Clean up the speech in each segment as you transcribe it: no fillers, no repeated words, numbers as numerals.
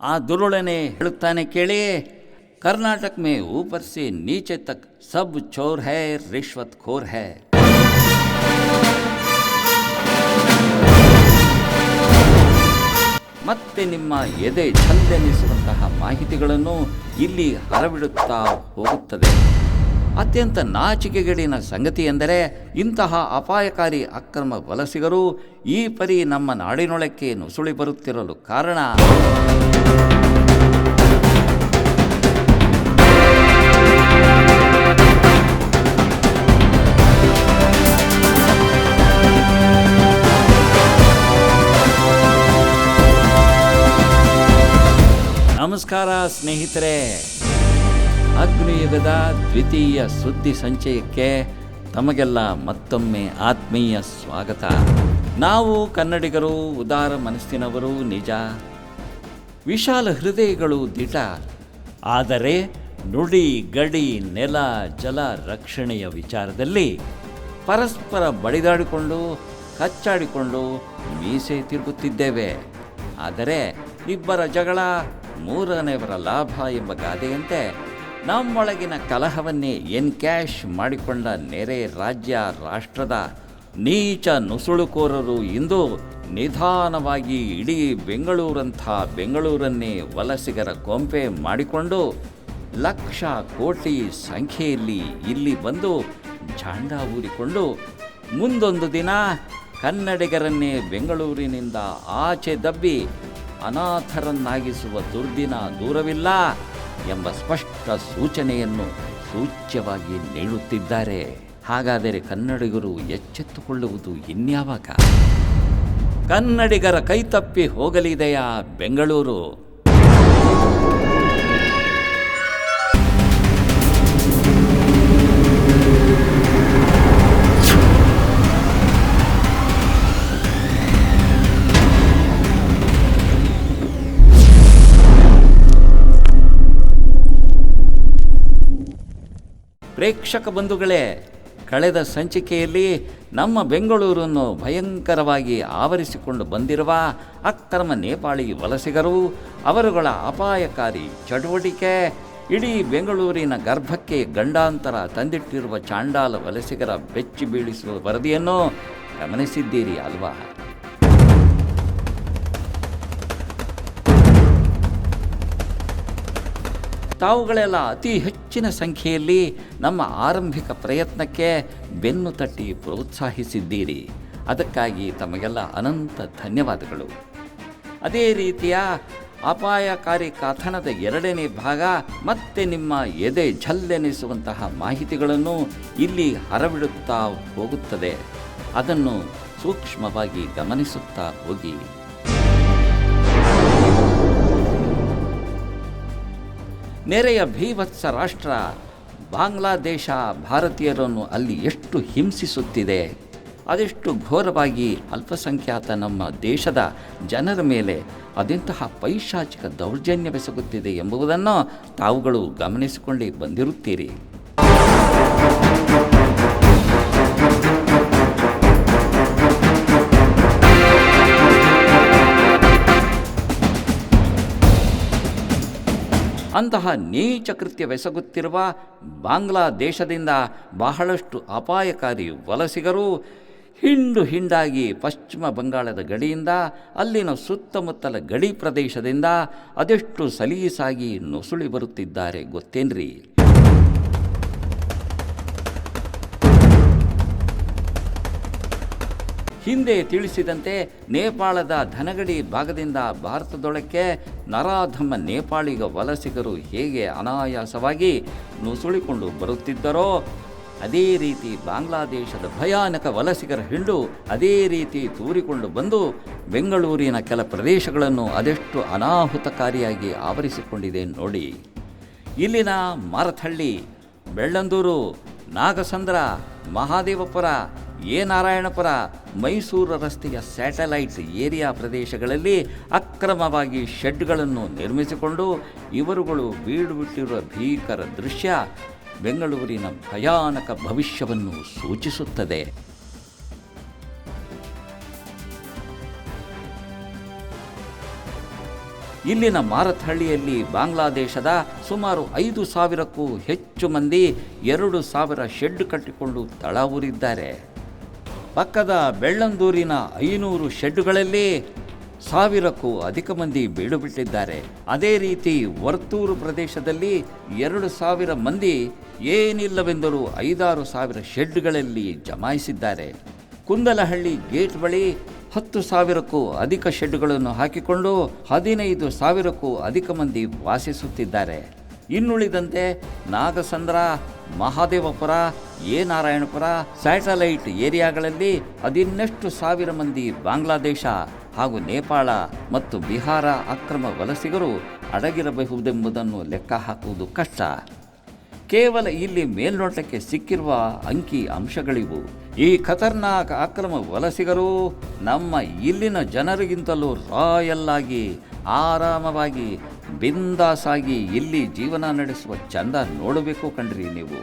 ಆ ದುರುಳನೆ ಹೇಳುತ್ತಾನೆ ಕೇಳಿ, कर्नाटक में ऊपर से नीचे तक सब चोर है, रिश्वत खोर है. ಮತ್ತೆ ನಿಮ್ಮ ಎದೆ ಛಂದೆನಿಸುವಂತಹ ಮಾಹಿತಿಗಳನ್ನು ಇಲ್ಲಿ ಹರಬಿಡುತ್ತಾ ಹೋಗುತ್ತದೆ. ಅತ್ಯಂತ ನಾಚಿಕೆಗೇಡಿನ ಸಂಗತಿ ಎಂದರೆ ಇಂತಹ ಅಪಾಯಕಾರಿ ಅಕ್ರಮ ವಲಸಿಗರು ಈ ಪರಿ ನಮ್ಮ ನಾಡಿನೊಳಕ್ಕೆ ನುಸುಳಿ ಬರುತ್ತಿರಲು ಕಾರಣ ನಮಸ್ಕಾರ ಸ್ನೇಹಿತರೆ, ಅಗ್ನಿಯುಗದ ದ್ವಿತೀಯ ಸುದ್ದಿ ಸಂಚಯಕ್ಕೆ ತಮಗೆಲ್ಲ ಮತ್ತೊಮ್ಮೆ ಆತ್ಮೀಯ ಸ್ವಾಗತ. ನಾವು ಕನ್ನಡಿಗರು ಉದಾರ ಮನಸ್ಸಿನವರು ನಿಜ, ವಿಶಾಲ ಹೃದಯಗಳು ದಿಟ. ಆದರೆ ನುಡಿ ಗಡಿ ನೆಲ ಜಲ ರಕ್ಷಣೆಯ ವಿಚಾರದಲ್ಲಿ ಪರಸ್ಪರ ಬಡಿದಾಡಿಕೊಂಡು ಕಚ್ಚಾಡಿಕೊಂಡು ಮೀಸೆ ತಿರುಗುತ್ತಿದ್ದೇವೆ. ಆದರೆ ಇಬ್ಬರ ಜಗಳ ಮೂರನೆಯವರ ಲಾಭ ಎಂಬ ಗಾದೆಯಂತೆ ನಮ್ಮೊಳಗಿನ ಕಲಹವನ್ನೇ ಎನ್ಕ್ಯಾಶ್ ಮಾಡಿಕೊಂಡ ನೆರೆ ರಾಜ್ಯ ರಾಷ್ಟ್ರದ ನೀಚ ನುಸುಳುಕೋರರು ಇಂದು ನಿಧಾನವಾಗಿ ಇಡೀ ಬೆಂಗಳೂರನ್ನೇ ವಲಸಿಗರ ಕೊಂಪೆ ಮಾಡಿಕೊಂಡು ಲಕ್ಷ ಕೋಟಿ ಸಂಖ್ಯೆಯಲ್ಲಿ ಇಲ್ಲಿ ಬಂದು ಝಾಂಡ ಊರಿಕೊಂಡು ಮುಂದೊಂದು ದಿನ ಕನ್ನಡಿಗರನ್ನೇ ಬೆಂಗಳೂರಿನಿಂದ ಆಚೆ ದಬ್ಬಿ ಅನಾಥರನ್ನಾಗಿಸುವ ದುರ್ದಿನ ದೂರವಿಲ್ಲ ಎಂಬ ಸ್ಪಷ್ಟ ಸೂಚನೆಯನ್ನು ಸೂಚ್ಯವಾಗಿ ನೀಡುತ್ತಿದ್ದಾರೆ. ಹಾಗಾದರೆ ಕನ್ನಡಿಗರು ಎಚ್ಚೆತ್ತುಕೊಳ್ಳುವುದು ಇನ್ಯಾವಾಗ? ಕನ್ನಡಿಗರ ಕೈತಪ್ಪಿ ಹೋಗಲಿದೆಯಾ ಬೆಂಗಳೂರು? ಪ್ರೇಕ್ಷಕ ಬಂಧುಗಳೇ, ಕಳೆದ ಸಂಚಿಕೆಯಲ್ಲಿ ನಮ್ಮ ಬೆಂಗಳೂರನ್ನು ಭಯಂಕರವಾಗಿ ಆವರಿಸಿಕೊಂಡು ಬಂದಿರುವ ಅಕ್ರಮ ನೇಪಾಳಿ ವಲಸಿಗರು, ಅವರುಗಳ ಅಪಾಯಕಾರಿ ಚಟುವಟಿಕೆ, ಇಡೀ ಬೆಂಗಳೂರಿನ ಗರ್ಭಕ್ಕೆ ಗಂಡಾಂತರ ತಂದಿಟ್ಟಿರುವ ಚಾಂಡಾಲ ವಲಸಿಗರ ಬೆಚ್ಚಿ ಬೀಳಿಸುವ ವರದಿಯನ್ನು ಗಮನಿಸಿದ್ದೀರಿ ಅಲ್ವಾ? ತಾವುಗಳೆಲ್ಲ ಅತಿ ಹೆಚ್ಚಿನ ಸಂಖ್ಯೆಯಲ್ಲಿ ನಮ್ಮ ಆರಂಭಿಕ ಪ್ರಯತ್ನಕ್ಕೆ ಬೆನ್ನು ತಟ್ಟಿ ಪ್ರೋತ್ಸಾಹಿಸಿದ್ದೀರಿ. ಅದಕ್ಕಾಗಿ ತಮಗೆಲ್ಲ ಅನಂತ ಧನ್ಯವಾದಗಳು. ಅದೇ ರೀತಿಯ ಅಪಾಯಕಾರಿ ಕಥನದ ಎರಡನೇ ಭಾಗ ಮತ್ತೆ ನಿಮ್ಮ ಎದೆ ಝಲ್ಲೆನಿಸುವಂತಹ ಮಾಹಿತಿಗಳನ್ನು ಇಲ್ಲಿ ಹರಬಿಡುತ್ತಾ ಹೋಗುತ್ತದೆ. ಅದನ್ನು ಸೂಕ್ಷ್ಮವಾಗಿ ಗಮನಿಸುತ್ತಾ ಹೋಗಿ. ನೆರೆಯ ಭೀಭತ್ಸ ರಾಷ್ಟ್ರ ಬಾಂಗ್ಲಾದೇಶ ಭಾರತೀಯರನ್ನು ಅಲ್ಲಿ ಎಷ್ಟು ಹಿಂಸಿಸುತ್ತಿದೆ, ಅದೆಷ್ಟು ಘೋರವಾಗಿ ಅಲ್ಪಸಂಖ್ಯಾತ ನಮ್ಮ ದೇಶದ ಜನರ ಮೇಲೆ ಅದೆಂತಹ ಪೈಶಾಚಿಕ ದೌರ್ಜನ್ಯವೆಸಗುತ್ತಿದೆ ಎಂಬುದನ್ನು ತಾವುಗಳು ಗಮನಿಸಿಕೊಂಡೇ ಬಂದಿರುತ್ತೀರಿ. ಅಂತಹ ನೀಚ ಕೃತ್ಯವೆಸಗುತ್ತಿರುವ ಬಾಂಗ್ಲಾದೇಶದಿಂದ ಬಹಳಷ್ಟು ಅಪಾಯಕಾರಿ ವಲಸಿಗರು ಹಿಂಡು ಹಿಂಡಾಗಿ ಪಶ್ಚಿಮ ಬಂಗಾಳದ ಗಡಿಯಿಂದ, ಅಲ್ಲಿನ ಸುತ್ತಮುತ್ತಲ ಗಡಿ ಪ್ರದೇಶದಿಂದ ಅದೆಷ್ಟು ಸಲೀಸಾಗಿ ನುಸುಳಿ ಬರುತ್ತಿದ್ದಾರೆ ಗೊತ್ತೇನ್ರಿ? ಹಿಂದೆ ತಿಳಿಸಿದಂತೆ ನೇಪಾಳದ ಧನಗಡಿ ಭಾಗದಿಂದ ಭಾರತದೊಳಕ್ಕೆ ನರಾಧಮ ನೇಪಾಳಿಗ ವಲಸಿಗರು ಹೇಗೆ ಅನಾಯಾಸವಾಗಿ ನುಸುಳಿಕೊಂಡು ಬರುತ್ತಿದ್ದರೋ, ಅದೇ ರೀತಿ ಬಾಂಗ್ಲಾದೇಶದ ಭಯಾನಕ ವಲಸಿಗರ ಹಿಂಡು ಅದೇ ರೀತಿ ತೂರಿಕೊಂಡು ಬಂದು ಬೆಂಗಳೂರಿನ ಕೆಲ ಪ್ರದೇಶಗಳನ್ನು ಅದೆಷ್ಟು ಅನಾಹುತಕಾರಿಯಾಗಿ ಆವರಿಸಿಕೊಂಡಿದೆ ನೋಡಿ. ಇಲ್ಲಿನ ಮಾರಥಹಳ್ಳಿ, ಬೆಳ್ಳಂದೂರು, ನಾಗಸಂದ್ರ, ಮಹಾದೇವಪುರ, ನಾರಾಯಣಪುರ, ಮೈಸೂರು ರಸ್ತೆಯ ಸ್ಯಾಟಲೈಟ್ಸ್ ಏರಿಯಾ ಪ್ರದೇಶಗಳಲ್ಲಿ ಅಕ್ರಮವಾಗಿ ಶೆಡ್ಗಳನ್ನು ನಿರ್ಮಿಸಿಕೊಂಡು ಇವರುಗಳು ಬೀಡುಬಿಟ್ಟಿರುವ ಭೀಕರ ದೃಶ್ಯ ಬೆಂಗಳೂರಿನ ಭಯಾನಕ ಭವಿಷ್ಯವನ್ನು ಸೂಚಿಸುತ್ತದೆ. ಇಲ್ಲಿನ ಮಾರತ್ಹಳ್ಳಿಯಲ್ಲಿ ಬಾಂಗ್ಲಾದೇಶದ ಸುಮಾರು 5,000ಕ್ಕೂ ಹೆಚ್ಚು ಮಂದಿ 2,000 ಶೆಡ್ ಕಟ್ಟಿಕೊಂಡು ತಳ ಊರಿದ್ದಾರೆ. ಪಕ್ಕದ ಬೆಳ್ಳಂದೂರಿನ 500 ಶೆಡ್ಡುಗಳಲ್ಲಿ 1,000ಕ್ಕೂ ಅಧಿಕ ಮಂದಿ ಬೀಡು ಬಿಟ್ಟಿದ್ದಾರೆ. ಅದೇ ರೀತಿ ವರ್ತೂರು ಪ್ರದೇಶದಲ್ಲಿ 2,000 ಮಂದಿ ಏನಿಲ್ಲವೆಂದರೂ 5,000-6,000 ಶೆಡ್ಗಳಲ್ಲಿ ಜಮಾಯಿಸಿದ್ದಾರೆ. ಕುಂದಲಹಳ್ಳಿ ಗೇಟ್ ಬಳಿ 10,000ಕ್ಕೂ ಅಧಿಕ ಶೆಡ್ಡುಗಳನ್ನು ಹಾಕಿಕೊಂಡು 15,000ಕ್ಕೂ ಅಧಿಕ ಮಂದಿ ವಾಸಿಸುತ್ತಿದ್ದಾರೆ. ಇನ್ನುಳಿದಂತೆ ನಾಗಸಂದ್ರ, ಮಹಾದೇವಪುರ, ನಾರಾಯಣಪುರ, ಸ್ಯಾಟಲೈಟ್ ಏರಿಯಾಗಳಲ್ಲಿ 11,000 ಮಂದಿ ಬಾಂಗ್ಲಾದೇಶ ಹಾಗೂ ನೇಪಾಳ ಮತ್ತು ಬಿಹಾರ ಅಕ್ರಮ ವಲಸಿಗರು ಅಡಗಿರಬಹುದೆಂಬುದನ್ನು ಲೆಕ್ಕ ಹಾಕುವುದು ಕಷ್ಟ. ಕೇವಲ ಇಲ್ಲಿ ಮೇಲ್ನೋಟಕ್ಕೆ ಸಿಕ್ಕಿರುವ ಅಂಕಿ ಅಂಶಗಳಿವು. ಈ ಖತರ್ನಾಕ್ ಅಕ್ರಮ ವಲಸಿಗರು ನಮ್ಮ ಇಲ್ಲಿನ ಜನರಿಗಿಂತಲೂ ರಾಯಲ್ ಆಗಿ, ಆರಾಮವಾಗಿ, ಬಿಂದಾಸಾಗಿ ಇಲ್ಲಿ ಜೀವನ ನಡೆಸುವ ಚಂದ ನೋಡಬೇಕು ಕಣ್ರಿ ನೀವು.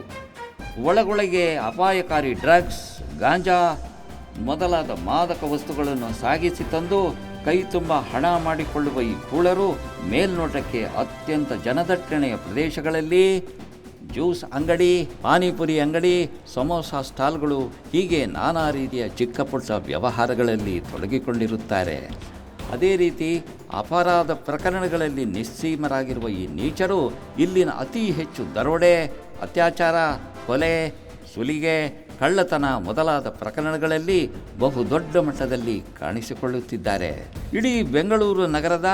ಒಳಗೊಳಗೆ ಅಪಾಯಕಾರಿ ಡ್ರಗ್ಸ್, ಗಾಂಜಾ ಮೊದಲಾದ ಮಾದಕ ವಸ್ತುಗಳನ್ನು ಸಾಗಿಸಿ ತಂದು ಕೈ ತುಂಬ ಹಣ ಮಾಡಿಕೊಳ್ಳುವ ಈ ಕೂಳರು ಮೇಲ್ನೋಟಕ್ಕೆ ಅತ್ಯಂತ ಜನದಟ್ಟಣೆಯ ಪ್ರದೇಶಗಳಲ್ಲಿ ಜ್ಯೂಸ್ ಅಂಗಡಿ, ಪಾನಿಪುರಿ ಅಂಗಡಿ, ಸಮೋಸಾ ಸ್ಟಾಲ್ಗಳು ಹೀಗೆ ನಾನಾ ರೀತಿಯ ಚಿಕ್ಕ ಪುಟ್ಟ ವ್ಯವಹಾರಗಳಲ್ಲಿ ತೊಡಗಿಕೊಂಡಿರುತ್ತಾರೆ. ಅದೇ ರೀತಿ ಅಪರಾಧ ಪ್ರಕರಣಗಳಲ್ಲಿ ನಿಸ್ಸೀಮರಾಗಿರುವ ಈ ನೀಚರು ಇಲ್ಲಿನ ಅತಿ ಹೆಚ್ಚು ದರೋಡೆ, ಅತ್ಯಾಚಾರ, ಕೊಲೆ, ಸುಲಿಗೆ, ಕಳ್ಳತನ ಮೊದಲಾದ ಪ್ರಕರಣಗಳಲ್ಲಿ ಬಹುದೊಡ್ಡ ಮಟ್ಟದಲ್ಲಿ ಕಾಣಿಸಿಕೊಳ್ಳುತ್ತಿದ್ದಾರೆ. ಇಡೀ ಬೆಂಗಳೂರು ನಗರದ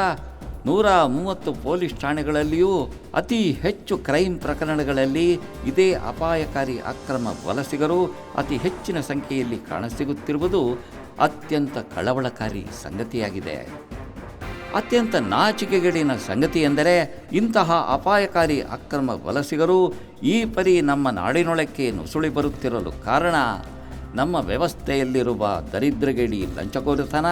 130 ಪೊಲೀಸ್ ಠಾಣೆಗಳಲ್ಲಿಯೂ ಅತಿ ಹೆಚ್ಚು ಕ್ರೈಮ್ ಪ್ರಕರಣಗಳಲ್ಲಿ ಇದೇ ಅಪಾಯಕಾರಿ ಅಕ್ರಮ ವಲಸಿಗರು ಅತಿ ಹೆಚ್ಚಿನ ಸಂಖ್ಯೆಯಲ್ಲಿ ಕಾಣಸಿಗುತ್ತಿರುವುದು ಅತ್ಯಂತ ಕಳವಳಕಾರಿ ಸಂಗತಿಯಾಗಿದೆ. ಅತ್ಯಂತ ನಾಚಿಕೆಗೇಡಿನ ಸಂಗತಿ ಎಂದರೆ ಇಂತಹ ಅಪಾಯಕಾರಿ ಅಕ್ರಮ ವಲಸಿಗರು ಈ ಪರಿ ನಮ್ಮ ನಾಡಿನೊಳಕ್ಕೆ ನುಸುಳಿ ಬರುತ್ತಿರಲು ಕಾರಣ ನಮ್ಮ ವ್ಯವಸ್ಥೆಯಲ್ಲಿರುವ ದರಿದ್ರಗೇಡಿ ಲಂಚಕೋರತನ,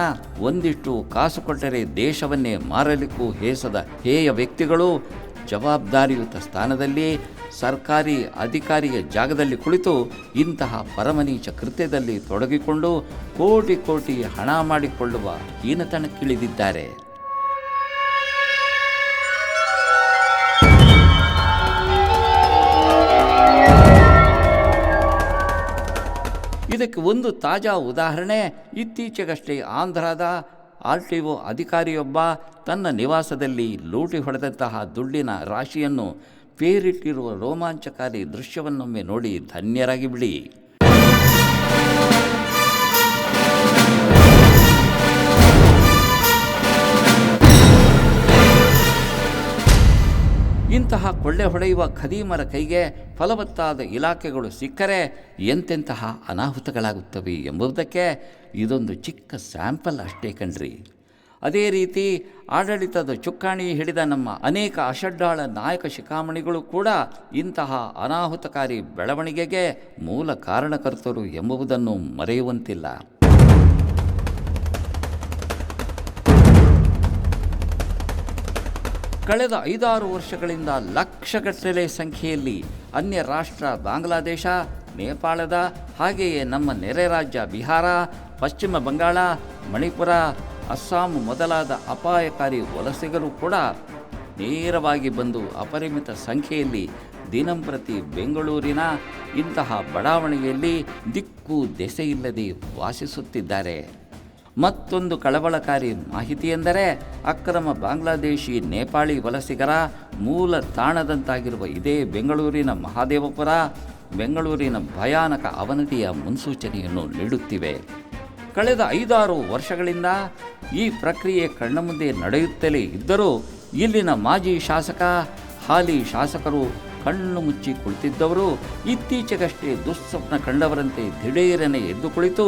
ಒಂದಿಷ್ಟು ಕಾಸು ಕೊಟ್ಟರೆ ದೇಶವನ್ನೇ ಮಾರಲಿಕ್ಕೂ ಹೇಸದ ಹೇಯ ವ್ಯಕ್ತಿಗಳು ಜವಾಬ್ದಾರಿಯುತ ಸ್ಥಾನದಲ್ಲಿ ಸರ್ಕಾರಿ ಅಧಿಕಾರಿಯ ಜಾಗದಲ್ಲಿ ಕುಳಿತು ಇಂತಹ ಪರಮನೀಚ ಕೃತ್ಯದಲ್ಲಿ ತೊಡಗಿಕೊಂಡು ಕೋಟಿ ಕೋಟಿ ಹಣ ಮಾಡಿಕೊಳ್ಳುವ ಹೀನತನಕ್ಕಿಳಿದಿದ್ದಾರೆ. ಇದಕ್ಕೆ ಒಂದು ತಾಜಾ ಉದಾಹರಣೆ ಇತ್ತೀಚೆಗಷ್ಟೇ ಆಂಧ್ರದ RTO ಅಧಿಕಾರಿಯೊಬ್ಬ ತನ್ನ ನಿವಾಸದಲ್ಲಿ ಲೂಟಿ ಹೊಡೆದಂತಹ ದುಡ್ಡಿನ ರಾಶಿಯನ್ನು ಪೇರಿಟ್ಟಿರುವ ರೋಮಾಂಚಕಾರಿ ದೃಶ್ಯವನ್ನೊಮ್ಮೆ ನೋಡಿ ಧನ್ಯರಾಗಿ ಬಿಡಿ. ಇಂತಹ ಕೊಳ್ಳೆ ಹೊಡೆಯುವ ಖದೀಮರ ಕೈಗೆ ಫಲವತ್ತಾದ ಇಲಾಖೆಗಳು ಸಿಕ್ಕರೆ ಎಂತೆಂತಹ ಅನಾಹುತಗಳಾಗುತ್ತವೆ ಎಂಬುದಕ್ಕೆ ಇದೊಂದು ಚಿಕ್ಕ ಸ್ಯಾಂಪಲ್ ಅಷ್ಟೇ ಕಣ್ರಿ. ಅದೇ ರೀತಿ ಆಡಳಿತದ ಚುಕ್ಕಾಣಿ ಹಿಡಿದ ನಮ್ಮ ಅನೇಕ ಅಷಡ್ಡಾಳ ನಾಯಕ ಶಿಖಾಮಣಿಗಳು ಕೂಡ ಇಂತಹ ಅನಾಹುತಕಾರಿ ಬೆಳವಣಿಗೆಗೆ ಮೂಲ ಕಾರಣಕರ್ತರು ಎಂಬುದನ್ನು ಮರೆಯುವಂತಿಲ್ಲ. ಕಳೆದ 5-6 ವರ್ಷಗಳಿಂದ ಲಕ್ಷಗಟ್ಟಲೆ ಸಂಖ್ಯೆಯಲ್ಲಿ ಅನ್ಯ ರಾಷ್ಟ್ರ ಬಾಂಗ್ಲಾದೇಶ, ನೇಪಾಳದ ಹಾಗೆಯೇ ನಮ್ಮ ನೆರೆ ರಾಜ್ಯ ಬಿಹಾರ, ಪಶ್ಚಿಮ ಬಂಗಾಳ, ಮಣಿಪುರ, ಅಸ್ಸಾಂ ಮೊದಲಾದ ಅಪಾಯಕಾರಿ ವಲಸಿಗರು ಕೂಡ ನೇರವಾಗಿ ಬಂದು ಅಪರಿಮಿತ ಸಂಖ್ಯೆಯಲ್ಲಿ ದಿನಂಪ್ರತಿ ಬೆಂಗಳೂರಿನ ಇಂತಹ ಬಡಾವಣೆಯಲ್ಲಿ ದಿಕ್ಕು ದೆಸೆಯಿಲ್ಲದೆ ವಾಸಿಸುತ್ತಿದ್ದಾರೆ. ಮತ್ತೊಂದು ಕಳವಳಕಾರಿ ಮಾಹಿತಿ ಎಂದರೆ ಅಕ್ರಮ ಬಾಂಗ್ಲಾದೇಶಿ ನೇಪಾಳಿ ವಲಸಿಗರ ಮೂಲ ತಾಣದಂತಾಗಿರುವ ಇದೇ ಬೆಂಗಳೂರಿನ ಮಹಾದೇವಪುರ ಬೆಂಗಳೂರಿನ ಭಯಾನಕ ಅವನತಿಯ ಮುನ್ಸೂಚನೆಯನ್ನು ನೀಡುತ್ತಿವೆ. ಕಳೆದ 5-6 ವರ್ಷಗಳಿಂದ ಈ ಪ್ರಕ್ರಿಯೆ ಕಣ್ಣ ಮುಂದೆ ನಡೆಯುತ್ತಲೇ ಇದ್ದರೂ ಇಲ್ಲಿನ ಮಾಜಿ ಶಾಸಕ, ಹಾಲಿ ಶಾಸಕರು ಕಣ್ಣು ಮುಚ್ಚಿ ಕುಳಿತಿದ್ದವರು ಇತ್ತೀಚೆಗಷ್ಟೇ ದುಸ್ವಪ್ನ ಕಂಡವರಂತೆ ದಿಢೀರನೆ ಎದ್ದು ಕುಳಿತು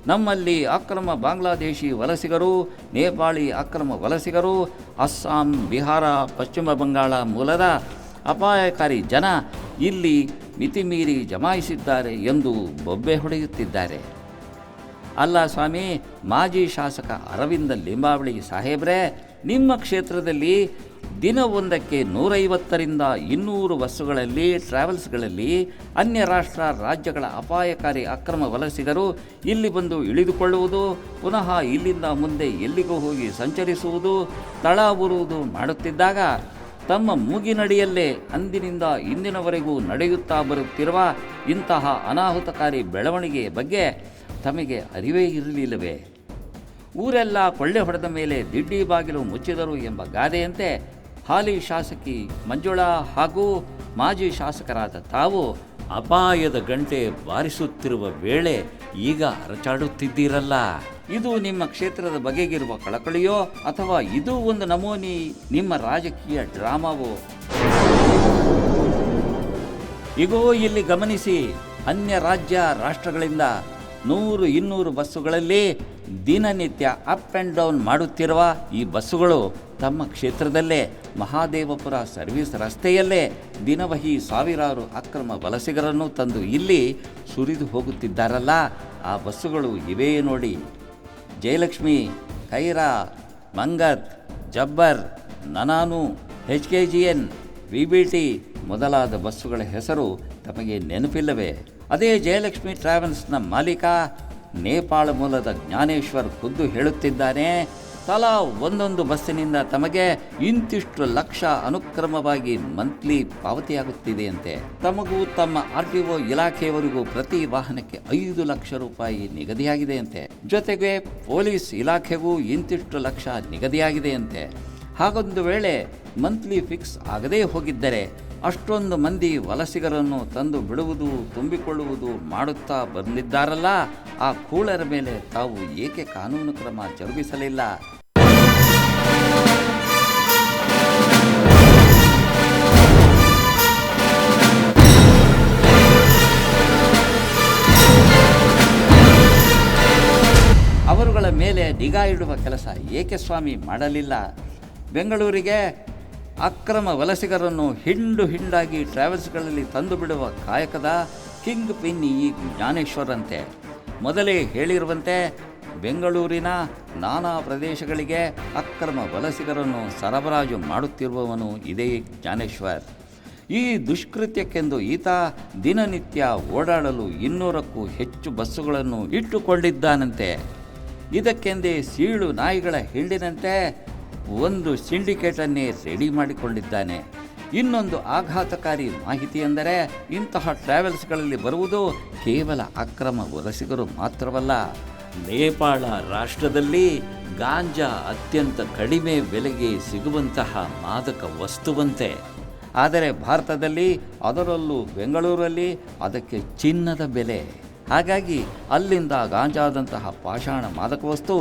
ನಮ್ಮಲ್ಲಿ ಅಕ್ರಮ ಬಾಂಗ್ಲಾದೇಶಿ ವಲಸಿಗರು, ನೇಪಾಳಿ ಅಕ್ರಮ ವಲಸಿಗರು, ಅಸ್ಸಾಂ, ಬಿಹಾರ, ಪಶ್ಚಿಮ ಬಂಗಾಳ ಮೂಲದ ಅಪಾಯಕಾರಿ ಜನ ಇಲ್ಲಿ ಮಿತಿಮೀರಿ ಜಮಾಯಿಸಿದ್ದಾರೆ ಎಂದು ಬೊಬ್ಬೆ ಹೊಡೆಯುತ್ತಿದ್ದಾರೆ. ಅಲ್ಲ ಸ್ವಾಮಿ, ಮಾಜಿ ಶಾಸಕ ಅರವಿಂದ ಲಿಂಬಾವಳಿ ಸಾಹೇಬ್ರೆ, ನಿಮ್ಮ ಕ್ಷೇತ್ರದಲ್ಲಿ ದಿನವೊಂದಕ್ಕೆ 150ರಿಂದ 200 ಬಸ್ಸುಗಳಲ್ಲಿ ಟ್ರಾವೆಲ್ಸ್ಗಳಲ್ಲಿ ಅನ್ಯ ರಾಜ್ಯಗಳ ಅಪಾಯಕಾರಿ ಅಕ್ರಮ ವಲಸಿಗರು ಇಲ್ಲಿ ಬಂದು ಇಳಿದುಕೊಳ್ಳುವುದು, ಪುನಃ ಇಲ್ಲಿಂದ ಮುಂದೆ ಎಲ್ಲಿಗೂ ಹೋಗಿ ಸಂಚರಿಸುವುದು, ತಳ ಊರುವುದು ಮಾಡುತ್ತಿದ್ದಾಗ ತಮ್ಮ ಮೂಗಿನಡಿಯಲ್ಲೇ ಅಂದಿನಿಂದ ಇಂದಿನವರೆಗೂ ನಡೆಯುತ್ತಾ ಬರುತ್ತಿರುವ ಇಂತಹ ಅನಾಹುತಕಾರಿ ಬೆಳವಣಿಗೆಯ ಬಗ್ಗೆ ತಮಗೆ ಅರಿವೇ ಇರಲಿಲ್ಲವೇ? ಊರೆಲ್ಲ ಕೊಳ್ಳೆ ಹೊಡೆದ ಮೇಲೆ ದಿಡ್ಡಿ ಬಾಗಿಲು ಮುಚ್ಚಿದರು ಎಂಬ ಗಾದೆಯಂತೆ ಹಾಲಿ ಶಾಸಕಿ ಮಂಜುಳಾ ಹಾಗೂ ಮಾಜಿ ಶಾಸಕರಾದ ತಾವು ಅಪಾಯದ ಗಂಟೆ ಬಾರಿಸುತ್ತಿರುವ ವೇಳೆ ಈಗ ಅರಚಾಡುತ್ತಿದ್ದೀರಲ್ಲ. ಇದು ನಿಮ್ಮ ಕ್ಷೇತ್ರದ ಬಗೆಗಿರುವ ಕಳಕಳಿಯೋ ಅಥವಾ ಇದು ಒಂದು ನಮೂನಿ ನಿಮ್ಮ ರಾಜಕೀಯ ಡ್ರಾಮಾವೋ? ಈಗೋ ಇಲ್ಲಿ ಗಮನಿಸಿ, ಅನ್ಯ ರಾಷ್ಟ್ರಗಳಿಂದ 100-200 ಬಸ್ಸುಗಳಲ್ಲಿ ದಿನನಿತ್ಯ ಅಪ್ ಆ್ಯಂಡ್ ಡೌನ್ ಮಾಡುತ್ತಿರುವ ಈ ಬಸ್ಸುಗಳು ತಮ್ಮ ಕ್ಷೇತ್ರದಲ್ಲೇ ಮಹಾದೇವಪುರ ಸರ್ವಿಸ್ ರಸ್ತೆಯಲ್ಲೇ ದಿನವಹಿ ಸಾವಿರಾರು ಅಕ್ರಮ ವಲಸಿಗರನ್ನು ತಂದು ಇಲ್ಲಿ ಸುರಿದು ಹೋಗುತ್ತಿದ್ದಾರಲ್ಲ, ಆ ಬಸ್ಸುಗಳು ಇವೇ ನೋಡಿ. ಜಯಲಕ್ಷ್ಮಿ, ಖೈರಾ, ಮಂಗತ್, ಜಬ್ಬರ್, ನನಾನು, HKGN, VBT ಮೊದಲಾದ ಬಸ್ಸುಗಳ ಹೆಸರು ತಮಗೆ ನೆನಪಿಲ್ಲವೇ? ಅದೇ ಜಯಲಕ್ಷ್ಮಿ ಟ್ರಾವೆಲ್ಸ್ನ ಮಾಲೀಕ ನೇಪಾಳ ಮೂಲದ ಜ್ಞಾನೇಶ್ವರ್ ಖುದ್ದು ಹೇಳುತ್ತಿದ್ದಾನೆ, ತಲಾ ಒಂದೊಂದು ಬಸ್ಸಿನಿಂದ ತಮಗೆ ಇಂತಿಷ್ಟು ಲಕ್ಷ ಅನುಕ್ರಮವಾಗಿ ಮಂತ್ಲಿ ಪಾವತಿಯಾಗುತ್ತಿದೆಯಂತೆ. ತಮಗೂ ತಮ್ಮ RTO ಇಲಾಖೆಯವರಿಗೂ ಪ್ರತಿ ವಾಹನಕ್ಕೆ 5 ಲಕ್ಷ ರೂಪಾಯಿ ನಿಗದಿಯಾಗಿದೆಯಂತೆ. ಜೊತೆಗೆ ಪೊಲೀಸ್ ಇಲಾಖೆಗೂ ಇಂತಿಷ್ಟು ಲಕ್ಷ ನಿಗದಿಯಾಗಿದೆಯಂತೆ. ಹಾಗೊಂದು ವೇಳೆ ಮಂತ್ಲಿ ಫಿಕ್ಸ್ ಆಗದೇ ಹೋಗಿದ್ದರೆ ಅಷ್ಟೊಂದು ಮಂದಿ ವಲಸಿಗರನ್ನು ತಂದು ಬಿಡುವುದು, ತುಂಬಿಕೊಳ್ಳುವುದು ಮಾಡುತ್ತಾ ಬಂದಿದ್ದಾರಲ್ಲ, ಆ ಕೂಳರ ಮೇಲೆ ತಾವು ಏಕೆ ಕಾನೂನು ಕ್ರಮ ಜರುಗಿಸಲಿಲ್ಲ? ಅವರುಗಳ ಮೇಲೆ ನಿಗಾ ಇಡುವ ಕೆಲಸ ಏಕೆ ಸ್ವಾಮಿ ಮಾಡಲಿಲ್ಲ? ಬೆಂಗಳೂರಿಗೆ ಅಕ್ರಮ ವಲಸಿಗರನ್ನು ಹಿಂಡಾಗಿ ಟ್ರಾವೆಲ್ಸ್ಗಳಲ್ಲಿ ತಂದು ಬಿಡುವ ಕಾಯಕದ ಕಿಂಗ್ ಪಿನ್ ಈ ಜ್ಞಾನೇಶ್ವರಂತೆ. ಮೊದಲೇ ಹೇಳಿರುವಂತೆ ಬೆಂಗಳೂರಿನ ನಾನಾ ಪ್ರದೇಶಗಳಿಗೆ ಅಕ್ರಮ ವಲಸಿಗರನ್ನು ಸರಬರಾಜು ಮಾಡುತ್ತಿರುವವನು ಇದೇ ಜ್ಞಾನೇಶ್ವರ್. ಈ ದುಷ್ಕೃತ್ಯಕ್ಕೆಂದು ಈತ ದಿನನಿತ್ಯ ಓಡಾಡಲು 200ಕ್ಕೂ ಹೆಚ್ಚು ಬಸ್ಸುಗಳನ್ನು ಇಟ್ಟುಕೊಂಡಿದ್ದಾನಂತೆ. ಇದಕ್ಕೆಂದೇ ಸೀಳು ನಾಯಿಗಳ ಹಿಂಡಿನಂತೆ ಒಂದು ಸಿಂಡಿಕೇಟನ್ನೇ ರೆಡಿ ಮಾಡಿಕೊಂಡಿದ್ದಾನೆ. ಇನ್ನೊಂದು ಆಘಾತಕಾರಿ ಮಾಹಿತಿ ಎಂದರೆ, ಇಂತಹ ಟ್ರಾವೆಲ್ಸ್ಗಳಲ್ಲಿ ಬರುವುದು ಕೇವಲ ಅಕ್ರಮ ವಲಸಿಗರು ಮಾತ್ರವಲ್ಲ, ನೇಪಾಳ ರಾಷ್ಟ್ರದಲ್ಲಿ ಗಾಂಜಾ ಅತ್ಯಂತ ಕಡಿಮೆ ಬೆಲೆಗೆ ಸಿಗುವಂತಹ ಮಾದಕ ವಸ್ತುವಂತೆ. ಆದರೆ ಭಾರತದಲ್ಲಿ, ಅದರಲ್ಲೂ ಬೆಂಗಳೂರಲ್ಲಿ ಅದಕ್ಕೆ ಚಿನ್ನದ ಬೆಲೆ. ಹಾಗಾಗಿ ಅಲ್ಲಿಂದ ಗಾಂಜಾದಂತಹ ಪಾಷಾಣ ಮಾದಕ ವಸ್ತು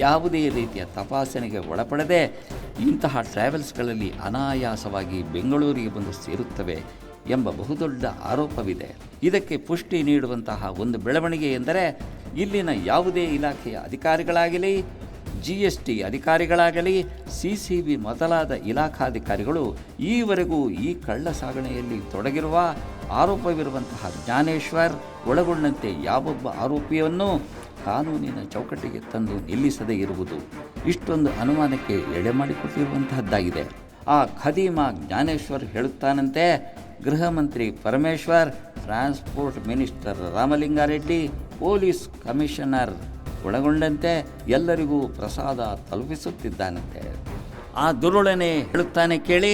ಯಾವುದೇ ರೀತಿಯ ತಪಾಸಣೆಗೆ ಒಳಪಡದೆ ಇಂತಹ ಟ್ರಾವೆಲ್ಸ್ಗಳಲ್ಲಿ ಅನಾಯಾಸವಾಗಿ ಬೆಂಗಳೂರಿಗೆ ಬಂದು ಸೇರುತ್ತವೆ ಎಂಬ ಬಹುದೊಡ್ಡ ಆರೋಪವಿದೆ. ಇದಕ್ಕೆ ಪುಷ್ಟಿ ನೀಡುವಂತಹ ಒಂದು ಬೆಳವಣಿಗೆ ಎಂದರೆ, ಇಲ್ಲಿನ ಯಾವುದೇ ಇಲಾಖೆಯ ಅಧಿಕಾರಿಗಳಾಗಲಿ, GST ಅಧಿಕಾರಿಗಳಾಗಲಿ, CCB ಮೊದಲಾದ ಇಲಾಖಾಧಿಕಾರಿಗಳು ಈವರೆಗೂ ಈ ಕಳ್ಳ ಸಾಗಣೆಯಲ್ಲಿ ತೊಡಗಿರುವ ಆರೋಪವಿರುವಂತಹ ಜ್ಞಾನೇಶ್ವರ್ ಒಳಗೊಂಡಂತೆ ಯಾವೊಬ್ಬ ಆರೋಪಿಯನ್ನು ಕಾನೂನಿನ ಚೌಕಟ್ಟಿಗೆ ತಂದು ನಿಲ್ಲಿಸದೇ ಇರುವುದು ಇಷ್ಟೊಂದು ಅನುಮಾನಕ್ಕೆ ಎಡೆ ಮಾಡಿಕೊಟ್ಟಿರುವಂತಹದ್ದಾಗಿದೆ. ಆ ಖದೀಮ ಜ್ಞಾನೇಶ್ವರ್ ಹೇಳುತ್ತಾನಂತೆ, ಗೃಹ ಮಂತ್ರಿ Parameshwar, transport minister Ramalinga Reddy, police commissioner ಒಳಗೊಂಡಂತೆ ಎಲ್ಲರಿಗೂ ಪ್ರಸಾದ ತಲುಪಿಸುತ್ತಿದ್ದಾನಂತೆ. ಆ ದುರುಳನೆ ಹೇಳುತ್ತಾನೆ ಕೇಳಿ,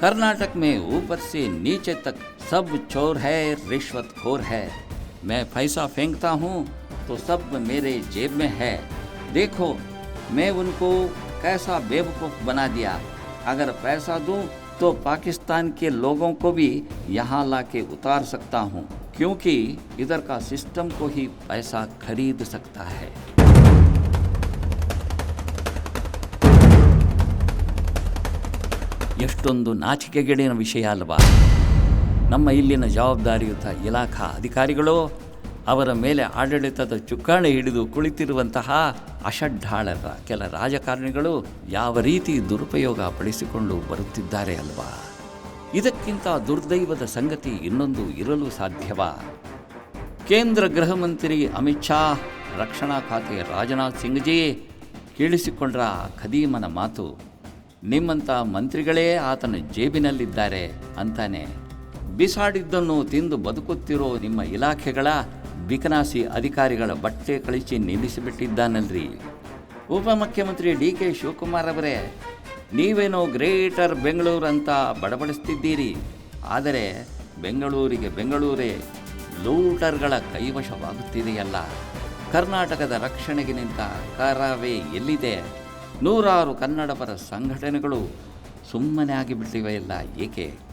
कर्नाटक में ऊपर से नीचे तक सब चोर है, रिश्वत खोर है. मैं पैसा फेंकता हूँ तो सब मेरे जेब में है. देखो मैं उनको कैसा बेवकूफ़ बना दिया. अगर पैसा दूँ तो पाकिस्तान के लोगों को भी यहाँ ला के उतार सकता हूँ, क्योंकि इधर का सिस्टम को ही पैसा खरीद सकता है. ಎಷ್ಟೊಂದು ನಾಚಿಕೆಗೇಡಿನ ವಿಷಯ ಅಲ್ವಾ? ನಮ್ಮ ಇಲ್ಲಿನ ಜವಾಬ್ದಾರಿಯುತ ಇಲಾಖಾ ಅಧಿಕಾರಿಗಳು, ಅವರ ಮೇಲೆ ಆಡಳಿತದ ಚುಕ್ಕಾಣಿ ಹಿಡಿದು ಕುಳಿತಿರುವಂತಹ ಅಷಡ್ಢಾಳರ ಕೆಲ ರಾಜಕಾರಣಿಗಳು ಯಾವ ರೀತಿ ದುರುಪಯೋಗ ಪಡಿಸಿಕೊಂಡು ಬರುತ್ತಿದ್ದಾರೆ ಅಲ್ವಾ? ಇದಕ್ಕಿಂತ ದುರ್ದೈವದ ಸಂಗತಿ ಇನ್ನೊಂದು ಇರಲು ಸಾಧ್ಯವಾ? ಕೇಂದ್ರ ಗೃಹ ಮಂತ್ರಿ ಅಮಿತ್ ಶಾ, ರಕ್ಷಣಾ ಖಾತೆಯ ರಾಜನಾಥ್ ಸಿಂಗ್ ಜಿ ಕೇಳಿಸಿಕೊಂಡ್ರ ಖದೀಮನ ಮಾತು. ನಿಮ್ಮಂಥ ಮಂತ್ರಿಗಳೇ ಆತನ ಜೇಬಿನಲ್ಲಿದ್ದಾರೆ ಅಂತಾನೆ. ಬಿಸಾಡಿದ್ದನ್ನು ತಿಂದು ಬದುಕುತ್ತಿರೋ ನಿಮ್ಮ ಇಲಾಖೆಗಳ ಬಿಕನಾಸಿ ಅಧಿಕಾರಿಗಳ ಬಟ್ಟೆ ಕಳಿಸಿ ನಿಲ್ಲಿಸಿಬಿಟ್ಟಿದ್ದಾನಲ್ರಿ. ಉಪಮುಖ್ಯಮಂತ್ರಿ DK ಶಿವಕುಮಾರ್ ಅವರೇ, ನೀವೇನೋ ಗ್ರೇಟರ್ ಬೆಂಗಳೂರು ಅಂತ ಬಡಬಡಿಸ್ತಿದ್ದೀರಿ. ಆದರೆ ಬೆಂಗಳೂರೇ ಲೂಟರ್ಗಳ ಕೈವಶವಾಗುತ್ತಿದೆಯಲ್ಲ. ಕರ್ನಾಟಕದ ರಕ್ಷಣೆಗೆ ನಿಂತ ಕರವೇ ಎಲ್ಲಿದೆ? ನೂರಾರು ಕನ್ನಡಪರ ಸಂಘಟನೆಗಳು ಸುಮ್ಮನೆ ಆಗಿಬಿಟ್ಟಿವೆಯಲ್ಲ, ಏಕೆ?